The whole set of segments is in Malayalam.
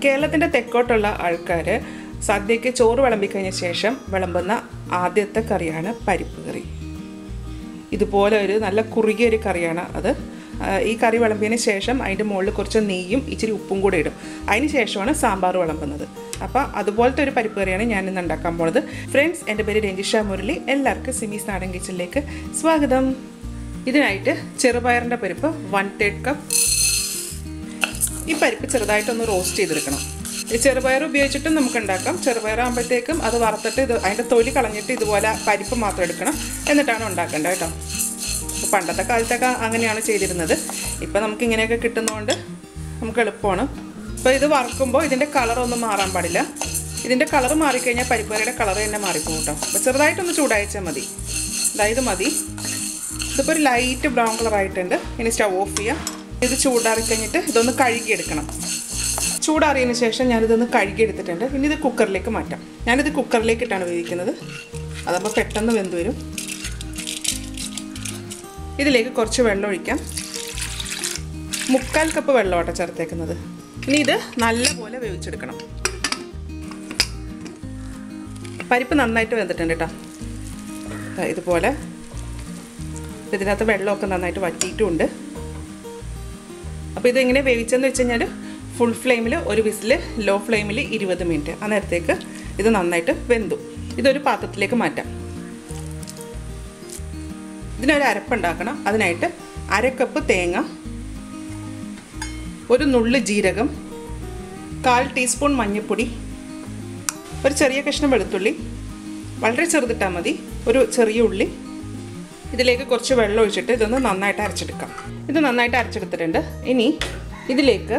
കേരളത്തിൻ്റെ തെക്കോട്ടുള്ള ആൾക്കാർ സദ്യയ്ക്ക് ചോറ് വിളമ്പിക്കഴിഞ്ഞ ശേഷം വിളമ്പുന്ന ആദ്യത്തെ കറിയാണ് പരിപ്പ് കറി. ഇതുപോലെ ഒരു നല്ല കുറുകിയ ഒരു കറിയാണ് അത്. ഈ കറി വിളമ്പിയതിന് ശേഷം അതിൻ്റെ മുകളിൽ കുറച്ച് നെയ്യും ഇച്ചിരി ഉപ്പും കൂടെ ഇടും. അതിന് ശേഷമാണ് സാമ്പാർ വിളമ്പുന്നത്. അപ്പോൾ അതുപോലത്തെ ഒരു പരിപ്പ് കറിയാണ് ഞാൻ ഇന്ന് ഉണ്ടാക്കാൻ പോകുന്നത്. ഫ്രണ്ട്സ്, എൻ്റെ പേര് രഞ്ജിഷ മുരളി. എല്ലാവർക്കും സിമീസ് നാടൻ കിച്ചണിലേക്ക് സ്വാഗതം. ഇതിനായിട്ട് ചെറുപയറിൻ്റെ പരിപ്പ് 1/3 കപ്പ്. ഈ പരിപ്പ് ചെറുതായിട്ടൊന്ന് റോസ്റ്റ് ചെയ്തെടുക്കണം. ഈ ചെറുപയർ ഉപയോഗിച്ചിട്ടും നമുക്ക് ഉണ്ടാക്കാം. ചെറുപയറാകുമ്പോഴത്തേക്കും അത് വറുത്തിട്ട് അതിൻ്റെ തൊലി കളഞ്ഞിട്ട് ഇതുപോലെ പരിപ്പ് മാത്രം എടുക്കണം, എന്നിട്ടാണ് ഉണ്ടാക്കേണ്ടത് കേട്ടോ. പണ്ടത്തെ കാലത്തൊക്കെ അങ്ങനെയാണ് ചെയ്തിരുന്നത്. ഇപ്പം നമുക്കിങ്ങനെയൊക്കെ കിട്ടുന്നതുകൊണ്ട് നമുക്ക് എളുപ്പമാണ്. ഇപ്പോൾ ഇത് വറുക്കുമ്പോൾ ഇതിൻ്റെ കളറൊന്നും മാറാൻ പാടില്ല. ഇതിൻ്റെ കളർ മാറിക്കഴിഞ്ഞാൽ പരിപ്പുകറിയുടെ കളർ തന്നെ മാറിപ്പോകും കേട്ടോ. അപ്പോൾ ചെറുതായിട്ടൊന്ന് ചൂടായച്ചാൽ മതി. അതായത് മതി. ഇതിപ്പോൾ ഒരു ലൈറ്റ് ബ്രൗൺ കളറായിട്ടുണ്ട്. ഇനി സ്റ്റവ് ഓഫ് ചെയ്യാം. ഇത് ചൂടാറി കഴിഞ്ഞിട്ട് ഇതൊന്ന് കഴുകിയെടുക്കണം. ചൂടാറിയതിന് ശേഷം ഞാനിതൊന്ന് കഴുകിയെടുത്തിട്ടുണ്ട്. ഇനി ഇത് കുക്കറിലേക്ക് മാറ്റാം. ഞാനിത് കുക്കറിലേക്ക് ഇട്ടാണ് വേവിക്കുന്നത്. അതപ്പോൾ പെട്ടെന്ന് വെന്ത് വരും. ഇതിലേക്ക് കുറച്ച് വെള്ളം ഒഴിക്കാം. 3/4 കപ്പ് വെള്ളമാട്ടോ ചേർത്തേക്കുന്നത്. ഇനി ഇത് നല്ലപോലെ വേവിച്ചെടുക്കണം. പരിപ്പ് നന്നായിട്ട് വെന്തിട്ടുണ്ട് കേട്ടോ. ഇതുപോലെ ഇതിനകത്ത് വെള്ളമൊക്കെ നന്നായിട്ട് വറ്റിയിട്ടുമുണ്ട്. അപ്പോൾ ഇതെങ്ങനെ വേവിച്ചെന്ന് വെച്ച് കഴിഞ്ഞാൽ ഫുൾ ഫ്ലെയിമിൽ ഒരു വിസിൽ, ലോ ഫ്ലെയിമിൽ 20 മിനിറ്റ്. ആ നേരത്തേക്ക് ഇത് നന്നായിട്ട് വെന്തു. ഇതൊരു പാത്രത്തിലേക്ക് മാറ്റാം. ഇതിനൊരു അരപ്പുണ്ടാക്കണം. അതിനായിട്ട് 1/2 കപ്പ് തേങ്ങ, ഒരു നുള്ള് ജീരകം, 1/4 ടീസ്പൂൺ മഞ്ഞൾപ്പൊടി, ഒരു ചെറിയ കഷ്ണം വെളുത്തുള്ളി, വളരെ ചെറുതിട്ടാൽ മതി, ഒരു ചെറിയ ഉള്ളി. ഇതിലേക്ക് കുറച്ച് വെള്ളം ഒഴിച്ചിട്ട് ഇതൊന്ന് നന്നായിട്ട് അരച്ചെടുക്കാം. ഇത് നന്നായിട്ട് അരച്ചെടുത്തിട്ടുണ്ട്. ഇനി ഇതിലേക്ക്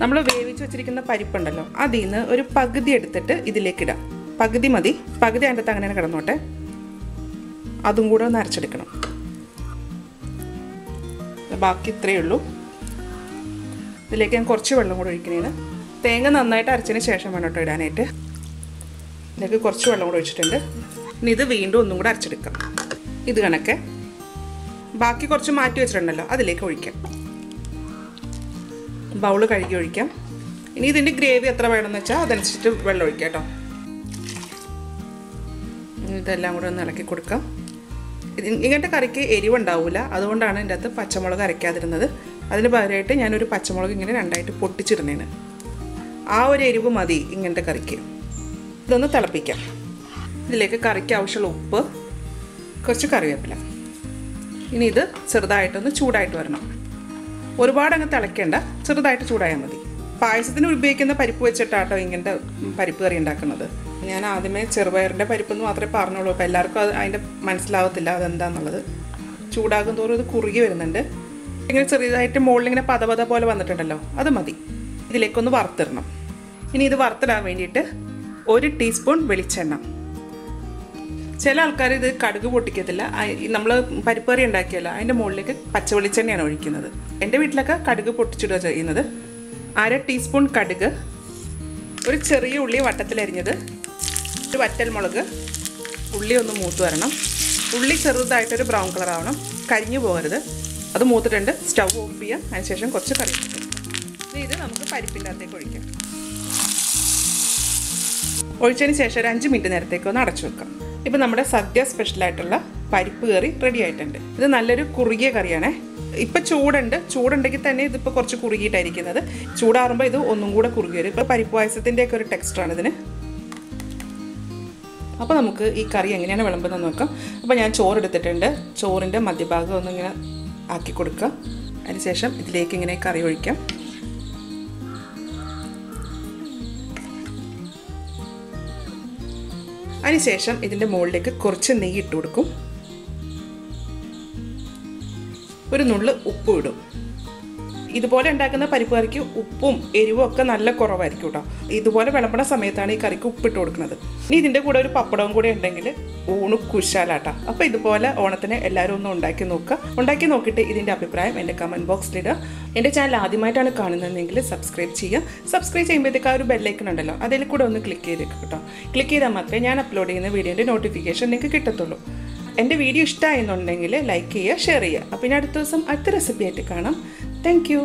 നമ്മൾ വേവിച്ച് വെച്ചിരിക്കുന്ന പരിപ്പുണ്ടല്ലോ, അതിൽ നിന്ന് ഒരു പകുതി എടുത്തിട്ട് ഇതിലേക്കിടാം. പകുതി മതി. പകുതി അതിൻ്റെ അകത്ത് അങ്ങനെ കിടന്നോട്ടെ. അതും കൂടെ ഒന്ന് അരച്ചെടുക്കണം. ബാക്കി ഇത്രയേ ഉള്ളൂ. ഇതിലേക്ക് ഞാൻ കുറച്ച് വെള്ളം കൂടെ ഒഴിക്കണേന്. തേങ്ങ നന്നായിട്ട് അരച്ചതിന് ശേഷം വേണം കേട്ടോ ഇടാനായിട്ട്. ഇതിലേക്ക് കുറച്ച് വെള്ളം കൂടെ ഒഴിച്ചിട്ടുണ്ട്. ഇനി ഇത് വീണ്ടും ഒന്നും കൂടെ അരച്ചെടുക്കാം. ഇത് കണക്കെ ബാക്കി കുറച്ച് മാറ്റി വെച്ചിട്ടുണ്ടല്ലോ, അതിലേക്ക് ഒഴിക്കാം. ബൗള് കഴുകി ഒഴിക്കാം. ഇനി ഇതിൻ്റെ ഗ്രേവി എത്ര വേണമെന്ന് വെച്ചാൽ അതനുസരിച്ചിട്ട് വെള്ളം ഒഴിക്കാം കേട്ടോ. ഇതെല്ലാം കൂടെ ഒന്ന് ഇളക്കി കൊടുക്കാം. ഇങ്ങനത്തെ കറിക്ക് എരിവുണ്ടാവില്ല, അതുകൊണ്ടാണ് ഇതിൻ്റെ അകത്ത് പച്ചമുളക് അരയ്ക്കാതിരുന്നത്. അതിന് പകരമായിട്ട് ഞാനൊരു പച്ചമുളക് ഇങ്ങനെ രണ്ടായിട്ട് പൊട്ടിച്ചിരുന്നേന്. ആ ഒരു എരിവ് മതി ഇങ്ങനത്തെ കറിക്ക്. ഇതൊന്ന് തിളപ്പിക്കാം. ഇതിലേക്ക് കറിക്ക് ആവശ്യമുള്ള ഉപ്പ്, കുറച്ച് കറിവേപ്പില. ഇനി ഇത് ചെറുതായിട്ടൊന്ന് ചൂടായിട്ട് വരണം. ഒരുപാട് അങ്ങ് തിളയ്ക്കേണ്ട, ചെറുതായിട്ട് ചൂടായാൽ മതി. പായസത്തിന് ഉപയോഗിക്കുന്ന പരിപ്പ് വെച്ചിട്ടാട്ടോ ഇങ്ങനത്തെ പരിപ്പ് കറി ഉണ്ടാക്കുന്നത്. ഞാൻ ആദ്യമേ ചെറുപയറിൻ്റെ പരിപ്പെന്ന് മാത്രമേ പറഞ്ഞുള്ളൂ. അപ്പോൾ എല്ലാവർക്കും അതിൻ്റെ മനസ്സിലാവത്തില്ല അതെന്താണെന്നുള്ളത്. ചൂടാകും തോറും ഇത് കുറുകി വരുന്നുണ്ട്. ഇങ്ങനെ ചെറിയതായിട്ട് മുകളിലിങ്ങനെ പതപത പോലെ വന്നിട്ടുണ്ടല്ലോ, അത് മതി. ഇതിലേക്കൊന്ന് വറുത്തിടണം. ഇനി ഇത് വറുത്തിടാൻ വേണ്ടിയിട്ട് 1 ടീസ്പൂൺ വെളിച്ചെണ്ണ. ചില ആൾക്കാർ ഇത് കടുക് പൊട്ടിക്കത്തില്ല. നമ്മൾ പരിപ്പ് കറി ഉണ്ടാക്കിയല്ലോ, അതിൻ്റെ മുകളിലേക്ക് പച്ച വെളിച്ചെണ്ണയാണ് ഒഴിക്കുന്നത്. എൻ്റെ വീട്ടിലൊക്കെ കടുക് പൊട്ടിച്ചിടുക ചെയ്യുന്നത്. 1/2 ടീസ്പൂൺ കടുക്, ഒരു ചെറിയ ഉള്ളി വട്ടത്തിലരിഞ്ഞത്, ഒരു വറ്റൽമുളക്. ഉള്ളി ഒന്ന് മൂത്ത് വരണം. ഉള്ളി ചെറുതായിട്ടൊരു ബ്രൗൺ കളർ ആവണം, കരിഞ്ഞു പോകരുത്. അത് മൂത്തിട്ടുണ്ട്. സ്റ്റവ് ഓഫ് ചെയ്യാം. അതിനുശേഷം കുറച്ച് കറി ഇത് നമുക്ക് പരിപ്പിൻ്റെ അകത്തേക്ക് ഒഴിക്കാം. ഒഴിച്ചതിന് ശേഷം ഒരു 5 മിനിറ്റ് നേരത്തേക്ക് ഒന്ന് അടച്ചു വെക്കാം. ഇപ്പം നമ്മുടെ സദ്യ സ്പെഷ്യലായിട്ടുള്ള പരിപ്പ് കറി റെഡി ആയിട്ടുണ്ട്. ഇത് നല്ലൊരു കുറുകിയ കറിയാണേ. ഇപ്പം ചൂടുണ്ടെങ്കിൽ തന്നെ ഇതിപ്പോൾ കുറച്ച് കുറുകിയിട്ടായിരിക്കുന്നത്. ചൂടാറുമ്പോൾ ഇത് ഒന്നും കൂടെ കുറുകി വരും. ഇപ്പോൾ പരിപ്പ് പായസത്തിൻ്റെയൊക്കെ ഒരു ടെക്സ്റ്റാണ് ഇതിന്. അപ്പോൾ നമുക്ക് ഈ കറി എങ്ങനെയാണ് വിളമ്പുന്നത് നോക്കാം. അപ്പോൾ ഞാൻ ചോറെടുത്തിട്ടുണ്ട്. ചോറിൻ്റെ മധ്യഭാഗം ഒന്നിങ്ങനെ ആക്കി കൊടുക്കുക. അതിനുശേഷം ഇതിലേക്ക് ഇങ്ങനെ കറി ഒഴിക്കാം. അതിനുശേഷം ഇതിൻ്റെ മുകളിലേക്ക് കുറച്ച് നെയ്യ് ഇട്ട് കൊടുക്കും. ഒരു നുള്ള് ഉപ്പും ഇടും. ഇതുപോലെ ഉണ്ടാക്കുന്ന പരിപ്പ് കറിക്ക് ഉപ്പും എരിവും ഒക്കെ നല്ല കുറവായിരിക്കും കേട്ടോ. ഇതുപോലെ വിളമ്പണ സമയത്താണ് ഈ കറിക്ക് ഉപ്പിട്ട് കൊടുക്കുന്നത്. ഇനി ഇതിൻ്റെ കൂടെ ഒരു പപ്പടവും കൂടെ ഉണ്ടെങ്കിൽ ഊണ് കുശാലാട്ടോ. അപ്പോൾ ഇതുപോലെ ഓണത്തിന് എല്ലാവരും ഒന്ന് ഉണ്ടാക്കി നോക്കുക. ഉണ്ടാക്കി നോക്കിയിട്ട് ഇതിൻ്റെ അഭിപ്രായം എൻ്റെ കമൻറ്റ് ബോക്സിലിടുക. എൻ്റെ ചാനൽ ആദ്യമായിട്ടാണ് കാണുന്നതെങ്കിൽ സബ്സ്ക്രൈബ് ചെയ്യുക. സബ്സ്ക്രൈബ് ചെയ്യുമ്പോഴത്തേക്ക് ആ ഒരു ബെല്ലൈക്കൺ ഉണ്ടല്ലോ, അതിൽ കൂടെ ഒന്ന് ക്ലിക്ക് ചെയ്തേക്കും കേട്ടോ. ക്ലിക്ക് ചെയ്താൽ മാത്രമേ ഞാൻ അപ്ലോഡ് ചെയ്യുന്ന വീഡിയോൻ്റെ നോട്ടിഫിക്കേഷൻ നിങ്ങൾക്ക് കിട്ടത്തുള്ളൂ. എൻ്റെ വീഡിയോ ഇഷ്ടമായെന്നുണ്ടെങ്കിൽ ലൈക്ക് ചെയ്യുക, ഷെയർ ചെയ്യുക. അപ്പോൾ ഇനി അടുത്ത ദിവസം അടുത്ത റെസിപ്പി ആയിട്ട് കാണാം. Thank you.